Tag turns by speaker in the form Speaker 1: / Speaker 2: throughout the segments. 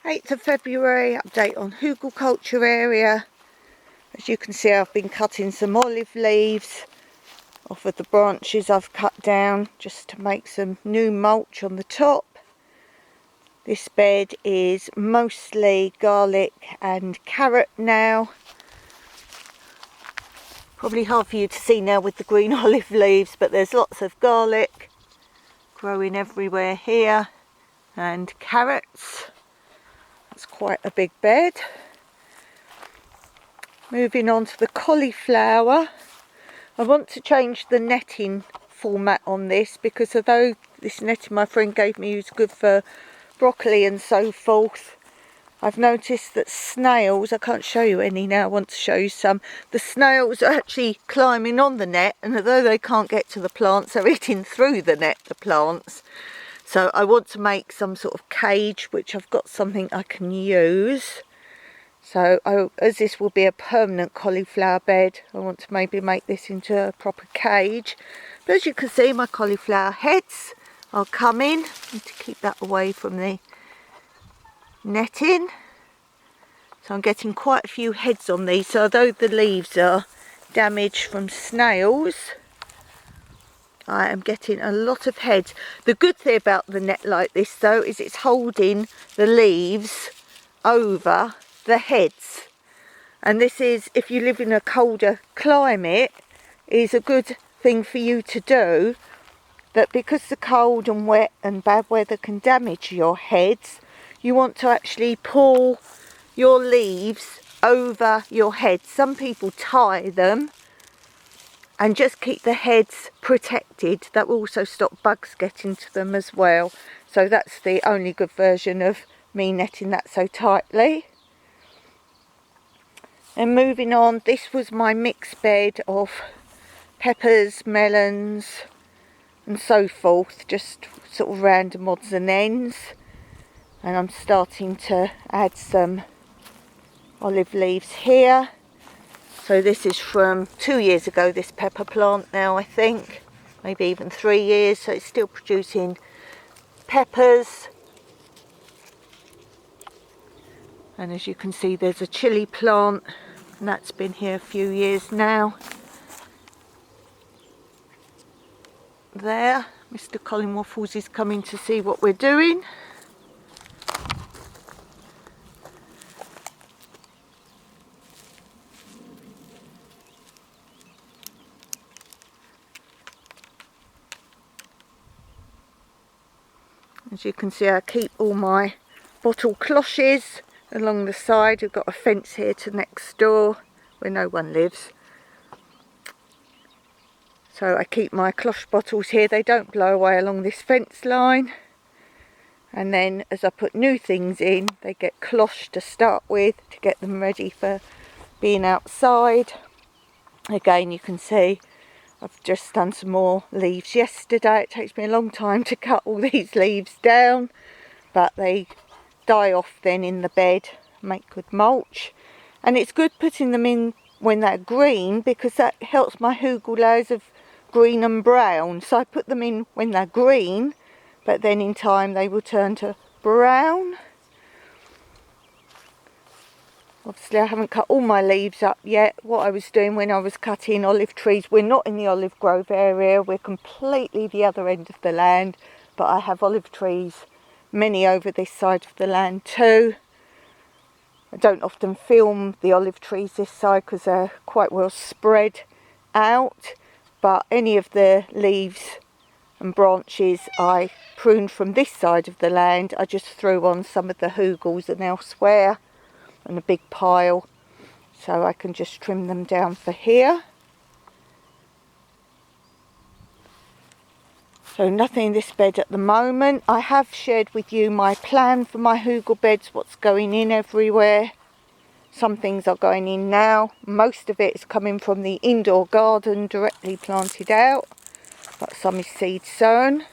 Speaker 1: 8th of February, update on Hugelkulture area. As you can see, I've been cutting some olive leaves off of the branches I've cut down just to make some new mulch on the top. This bed is mostly garlic and carrot now. Probably hard for you to see now with the green olive leaves, but there's lots of garlic growing everywhere here and carrots. That's quite a big bed. Moving on to the cauliflower. I want to change the netting format on this because although this netting my friend gave me is good for broccoli and so forth, I've noticed that snails, I can't show you any now, I want to show you some. The snails are actually climbing on the net, and although they can't get to the plants, they're eating through the net, the plants. So I want to make some sort of cage, which I've got something I can use. So as this will be a permanent cauliflower bed, I want to maybe make this into a proper cage. But as you can see, my cauliflower heads are coming. I need to keep that away from the netting. So I'm getting quite a few heads on these. So although the leaves are damaged from snails, I am getting a lot of heads. The good thing about the net like this though is it's holding the leaves over the heads, and this is, if you live in a colder climate, is a good thing for you to do, that because the cold and wet and bad weather can damage your heads, you want to actually pull your leaves over your heads. Some people tie them and just keep the heads protected. That will also stop bugs getting to them as well. So that's the only good version of me netting that so tightly. And moving on, this was my mixed bed of peppers, melons and so forth, just sort of random odds and ends. And I'm starting to add some olive leaves here. So this is from 2 years ago, this pepper plant now, I think, maybe even 3 years, so it's still producing peppers. And as you can see, there's a chilli plant, and that's been here a few years now. There, Mr. Colin Waffles is coming to see what we're doing. As you can see, I keep all my bottle cloches along the side. We've got a fence here to next door where no one lives. So I keep my cloche bottles here. They don't blow away along this fence line. And then as I put new things in, they get closhed to start with to get them ready for being outside. Again, you can see I've just done some more leaves yesterday. It takes me a long time to cut all these leaves down, but they die off then in the bed, make good mulch. And it's good putting them in when they're green because that helps my hugel layers of green and brown. So I put them in when they're green, but then in time they will turn to brown. Obviously I haven't cut all my leaves up yet. What I was doing when I was cutting olive trees, we're not in the olive grove area, we're completely the other end of the land, but I have olive trees, many over this side of the land too. I don't often film the olive trees this side because they're quite well spread out, but any of the leaves and branches I pruned from this side of the land, I just threw on some of the hugels and elsewhere, and a big pile, so I can just trim them down for here. So nothing in this bed at the moment. I have shared with you my plan for my Hugel beds, what's going in everywhere. Some things are going in now. Most of it is coming from the indoor garden directly planted out, but some is seed sown.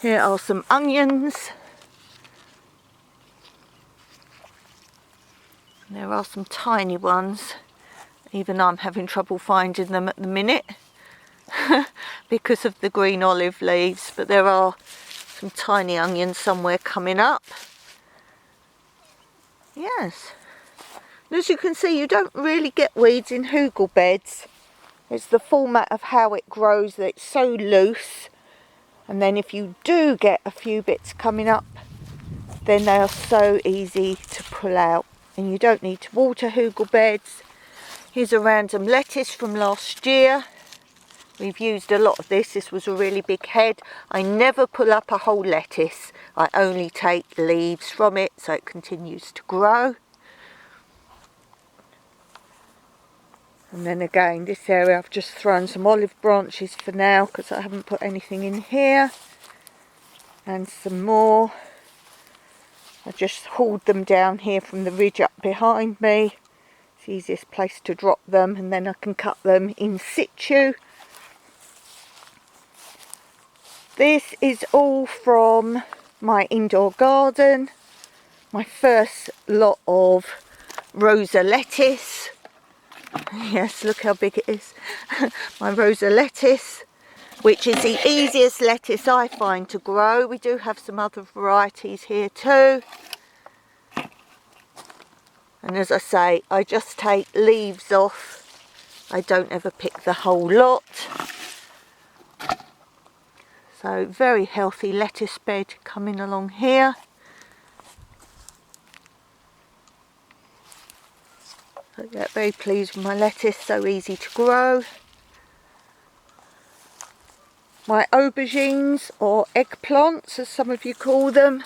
Speaker 1: Here are some onions. There are some tiny ones, even I'm having trouble finding them at the minute because of the green olive leaves, but there are some tiny onions somewhere coming up. Yes. And as you can see, you don't really get weeds in Hugel beds. It's the format of how it grows that it's so loose. And then if you do get a few bits coming up, then they are so easy to pull out. And you don't need to water Hugel beds. Here's a random lettuce from last year. We've used a lot of this. This was a really big head. I never pull up a whole lettuce. I only take leaves from it so it continues to grow. And then again, this area I've just thrown some olive branches for now because I haven't put anything in here. And some more. I just hauled them down here from the ridge up behind me. It's the easiest place to drop them, and then I can cut them in situ. This is all from my indoor garden. My first lot of Rosa lettuce. Yes, look how big it is. My Rosa lettuce, which is the easiest lettuce I find to grow. We do have some other varieties here too. And as I say, I just take leaves off. I don't ever pick the whole lot. So very healthy lettuce bed coming along here. So yeah, very pleased with my lettuce, so easy to grow. My aubergines, or eggplants as some of you call them.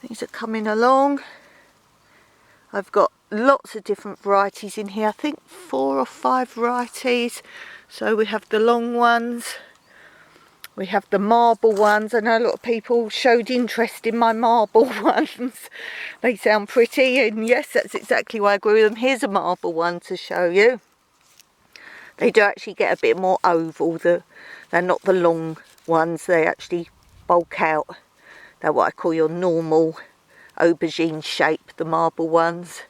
Speaker 1: These are coming along. I've got lots of different varieties in here. I think 4 or 5 varieties. So we have the long ones. We have the marble ones. I know a lot of people showed interest in my marble ones. They sound pretty, and yes, that's exactly why I grew them. Here's a marble one to show you. They do actually get a bit more oval. They're not the long ones. They actually bulk out. They're what I call your normal aubergine shape, the marble ones.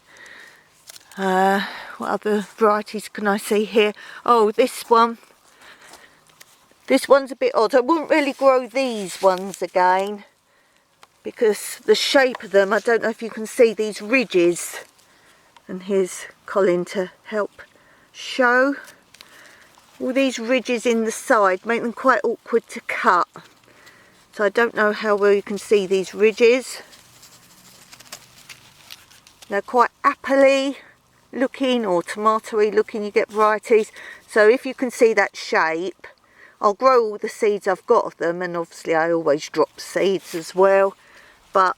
Speaker 1: What other varieties can I see here? Oh, this one. This one's a bit odd. I wouldn't really grow these ones again because the shape of them, I don't know if you can see these ridges. And here's Colin to help show. All these ridges in the side make them quite awkward to cut. So I don't know how well you can see these ridges. They're quite appley looking or tomatoey looking, you get varieties. So if you can see that shape, I'll grow all the seeds I've got of them, and obviously I always drop seeds as well, but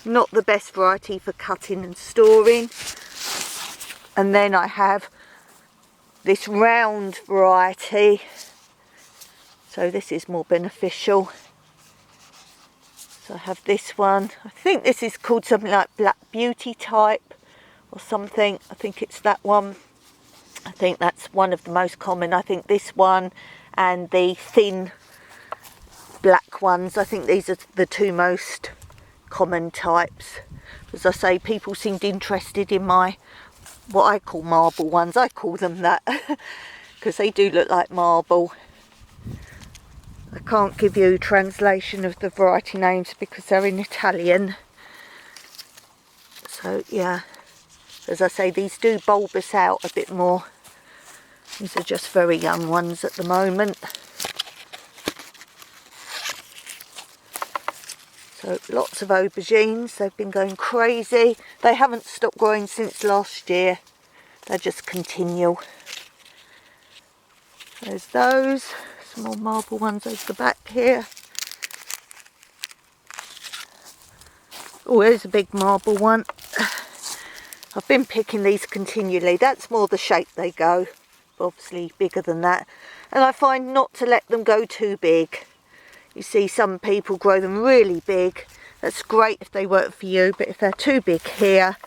Speaker 1: not the best variety for cutting and storing. And then I have this round variety, so this is more beneficial. So I have this one. I think this is called something like Black Beauty type or something. I think it's that one. I think that's one of the most common. I think this one and the thin black ones, I think these are the 2 most common types. As I say, people seemed interested in my, what I call marble ones. I call them that because they do look like marble. I can't give you a translation of the variety names because they're in Italian. So yeah, as I say, these do bulbous out a bit more. These are just very young ones at the moment. So lots of aubergines. They've been going crazy. They haven't stopped growing since last year. They just continue. There's those. Some more marble ones over the back here. Oh, there's a big marble one. I've been picking these continually. That's more the shape they go. Obviously bigger than that. And I find not to let them go too big. You see some people grow them really big. That's great if they work for you, but if they're too big here,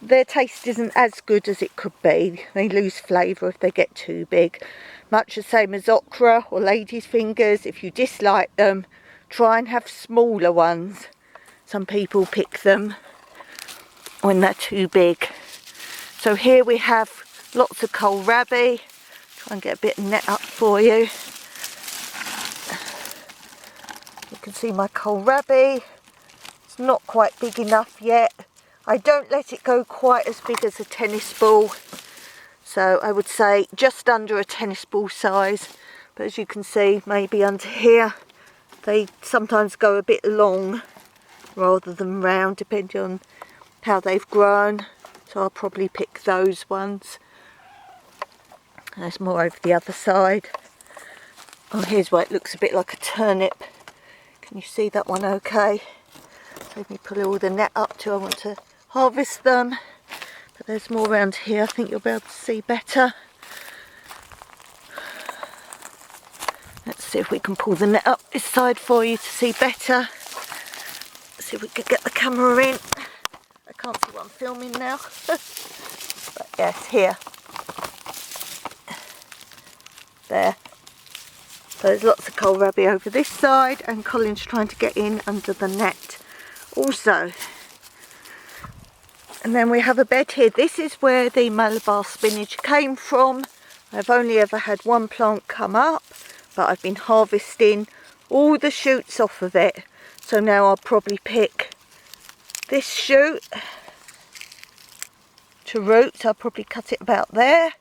Speaker 1: their taste isn't as good as it could be. They lose flavour if they get too big. Much the same as okra or lady's fingers. If you dislike them, try and have smaller ones. Some people pick them when they're too big. So here we have lots of kohlrabi. Try and get a bit of net up for you. You can see my kohlrabi. It's not quite big enough yet. I don't let it go quite as big as a tennis ball. So I would say just under a tennis ball size. But as you can see, maybe under here, they sometimes go a bit long rather than round, depending on how they've grown. So I'll probably pick those ones. There's more over the other side. Oh, here's where it looks a bit like a turnip. Can you see that one okay? So let me pull all the net up till I want to harvest them. But there's more around here, I think you'll be able to see better. Let's see if we can pull the net up this side for you to see better. Let's see if we can get the camera in. I can't see what I'm filming now. But yes, here. There. So there's lots of kohlrabi over this side, and Colin's trying to get in under the net also. And then we have a bed here. This is where the Malabar spinach came from. I've only ever had one plant come up, but I've been harvesting all the shoots off of it. So now I'll probably pick this shoot to root. I'll probably cut it about there.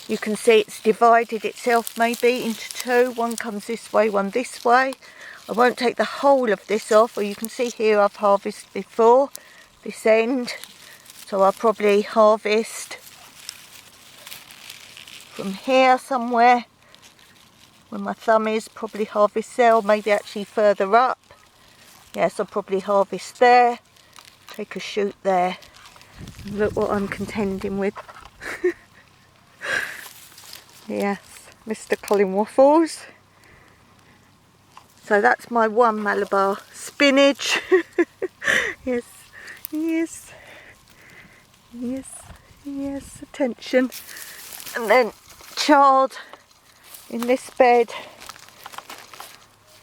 Speaker 1: You can see it's divided itself maybe into two. One comes this way, one this way. I won't take the whole of this off. Or you can see here I've harvested before this end. So I'll probably harvest from here somewhere. Where my thumb is, probably harvest there, or maybe actually further up. Yes, I'll probably harvest there. Take a shoot there. And look what I'm contending with. Yes, Mr. Colin Waffles. So that's my one Malabar spinach. Yes, yes, yes, yes, attention. And then chard in this bed.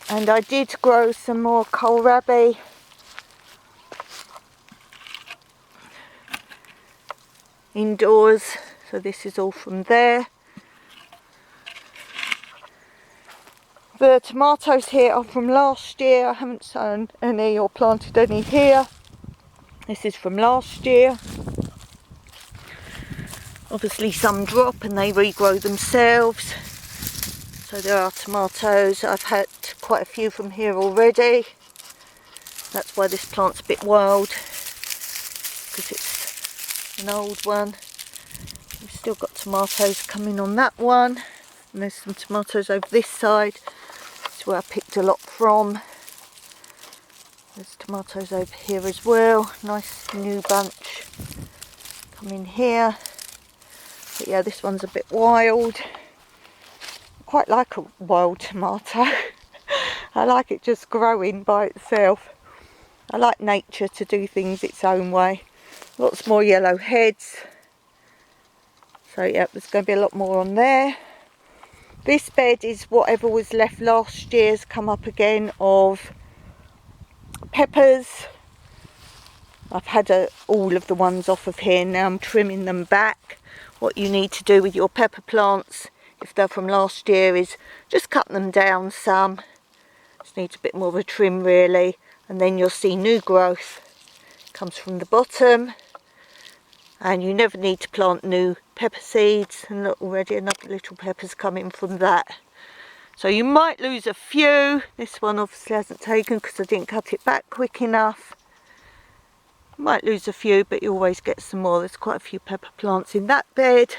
Speaker 1: And I did grow some more kohlrabi. Indoors, so this is all from there. The tomatoes here are from last year. I haven't sown any or planted any here. This is from last year. Obviously some drop and they regrow themselves. So there are tomatoes. I've had quite a few from here already. That's why this plant's a bit wild, because it's an old one. We've still got tomatoes coming on that one. And there's some tomatoes over this side. Where I picked a lot from. There's tomatoes over here as well. Nice new bunch coming here. But yeah, this one's a bit wild. I quite like a wild tomato. I like it just growing by itself. I like nature to do things its own way. Lots more yellow heads. So yeah, there's going to be a lot more on there. This bed is whatever was left last year's come up again of peppers. I've had all of the ones off of here. Now I'm trimming them back. What you need to do with your pepper plants, if they're from last year, is just cut them down some. Just needs a bit more of a trim really. And then you'll see new growth comes from the bottom. And you never need to plant new pepper seeds. And look, already another little pepper's coming from that. So you might lose a few. This one obviously hasn't taken because I didn't cut it back quick enough. You might lose a few, but you always get some more. There's quite a few pepper plants in that bed.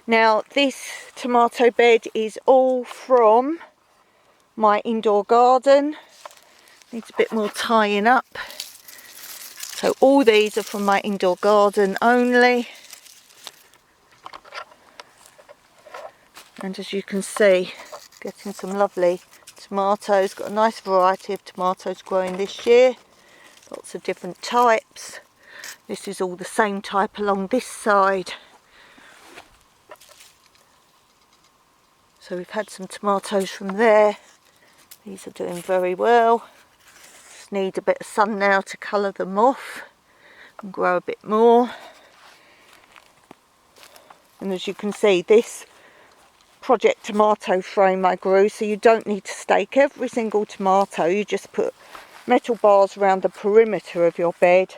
Speaker 1: Now this tomato bed is all from my indoor garden. Needs a bit more tying up. So all these are from my indoor garden only. And as you can see, getting some lovely tomatoes. Got a nice variety of tomatoes growing this year. Lots of different types. This is all the same type along this side. So we've had some tomatoes from there. These are doing very well. Just need a bit of sun now to colour them off and grow a bit more. And as you can see, this project tomato frame I grew, so you don't need to stake every single tomato. You just put metal bars around the perimeter of your bed,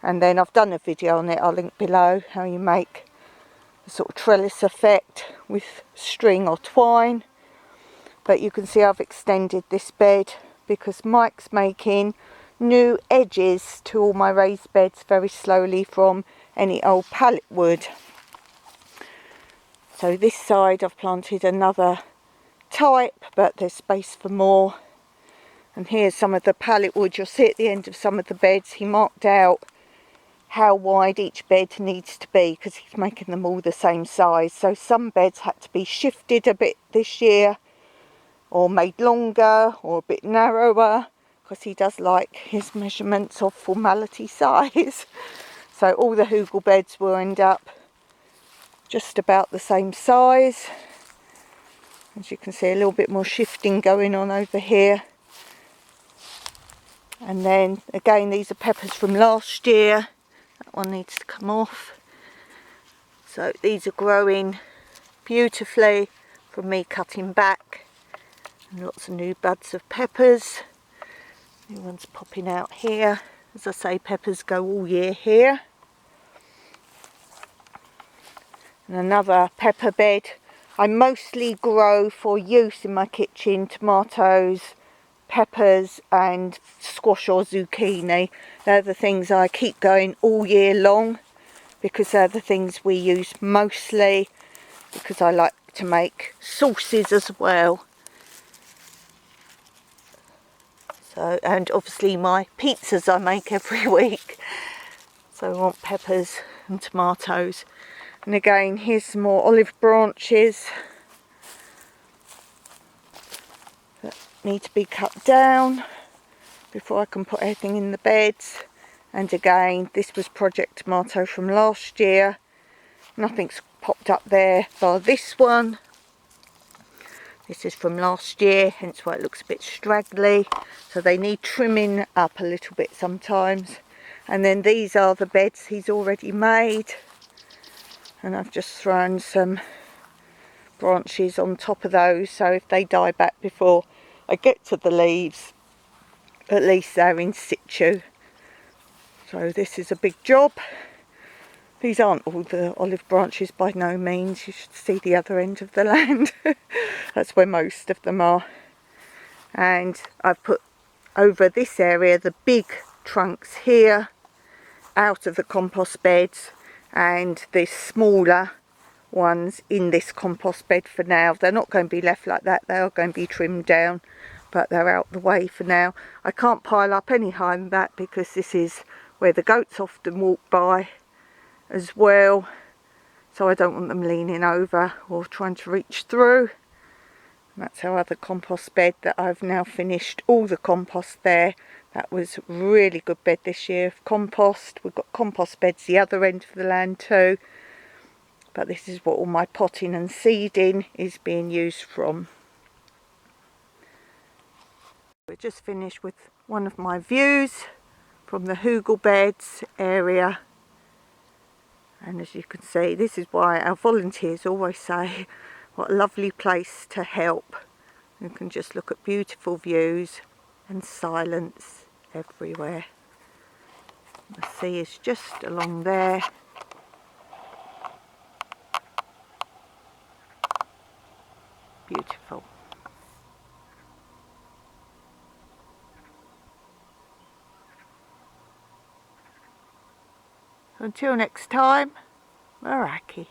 Speaker 1: and then I've done a video on it, I'll link below, how you make a sort of trellis effect with string or twine. But you can see I've extended this bed because Mike's making new edges to all my raised beds very slowly from any old pallet wood. So this side I've planted another type, but there's space for more. And here's some of the pallet wood. You'll see at the end of some of the beds he marked out how wide each bed needs to be because he's making them all the same size. So some beds had to be shifted a bit this year, or made longer, or a bit narrower, because he does like his measurements of formality size. So all the Hugel beds will end up just about the same size. As you can see, a little bit more shifting going on over here. And then again, these are peppers from last year. That one needs to come off. So these are growing beautifully from me cutting back. And lots of new buds of peppers. New ones popping out here. As I say, peppers go all year here. And another pepper bed. I mostly grow for use in my kitchen tomatoes, peppers and squash or zucchini. They're the things I keep going all year long because they're the things we use mostly, because I like to make sauces as well. So, and obviously my pizzas I make every week. So I want peppers and tomatoes. And again, here's some more olive branches that need to be cut down before I can put everything in the beds. And again, this was Project Tomato from last year. Nothing's popped up there bar this one. This is from last year, hence why it looks a bit straggly. So they need trimming up a little bit sometimes. And then these are the beds he's already made. And I've just thrown some branches on top of those, so if they die back before I get to the leaves, at least they're in situ. So this is a big job. These aren't all the olive branches by no means. You should see the other end of the land. That's where most of them are. And I've put over this area the big trunks here out of the compost beds, and the smaller ones in this compost bed for now. They're not going to be left like that. They are going to be trimmed down, but they're out the way for now. I can't pile up any higher than that because this is where the goats often walk by as well, so I don't want them leaning over or trying to reach through. And that's our other compost bed that I've now finished all the compost there. That was a really good bed this year of compost. We've got compost beds the other end of the land too, but this is what all my potting and seeding is being used from. We're just finished with one of my views from the Hugel Beds area. And as you can see, this is why our volunteers always say what a lovely place to help. You can just look at beautiful views and silence everywhere. The sea is just along there. Beautiful. Until next time, Maraki.